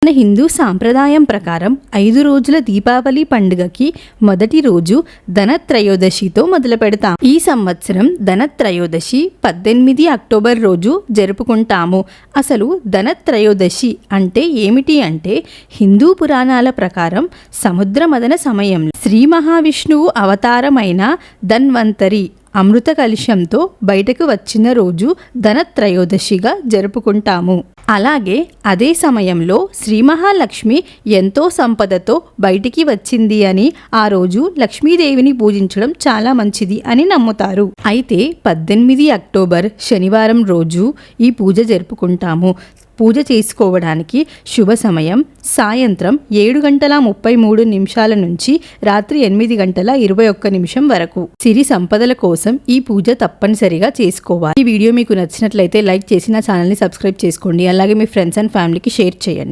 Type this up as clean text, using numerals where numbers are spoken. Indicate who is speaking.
Speaker 1: మన హిందూ సాంప్రదాయం ప్రకారం 5 రోజుల దీపావళి పండుగకి మొదటి రోజు ధనత్రయోదశితో మొదలు పెడతాం. ఈ సంవత్సరం ధనత్రయోదశి 18 అక్టోబర్ రోజు జరుపుకుంటాము. అసలు ధనత్రయోదశి అంటే ఏమిటి అంటే, హిందూ పురాణాల ప్రకారం సముద్ర మదన సమయంలో శ్రీ మహావిష్ణువు అవతారమైన ధన్వంతరి అమృత కలశంతో బయటకు వచ్చిన రోజు ధనత్రయోదశిగా జరుపుకుంటాము. అలాగే అదే సమయంలో శ్రీ మహాలక్ష్మి ఎంతో సంపదతో బయటికి వచ్చింది అని ఆ రోజు లక్ష్మీదేవిని పూజించడం చాలా మంచిది అని నమ్ముతారు. అయితే 18 అక్టోబర్ శనివారం రోజు ఈ పూజ జరుపుకుంటాము. పూజ చేసుకోవడానికి శుభ సమయం సాయంత్రం 7:33 నుంచి రాత్రి 8:21 వరకు. సిరి సంపదల కోసం ఈ పూజ తప్పనిసరిగా చేసుకోవాలి. ఈ వీడియో మీకు నచ్చినట్లయితే లైక్ చేసి నా ఛానల్ని సబ్స్క్రైబ్ చేసుకోండి. అలాగే మీ ఫ్రెండ్స్ అండ్ ఫ్యామిలీకి షేర్ చేయండి.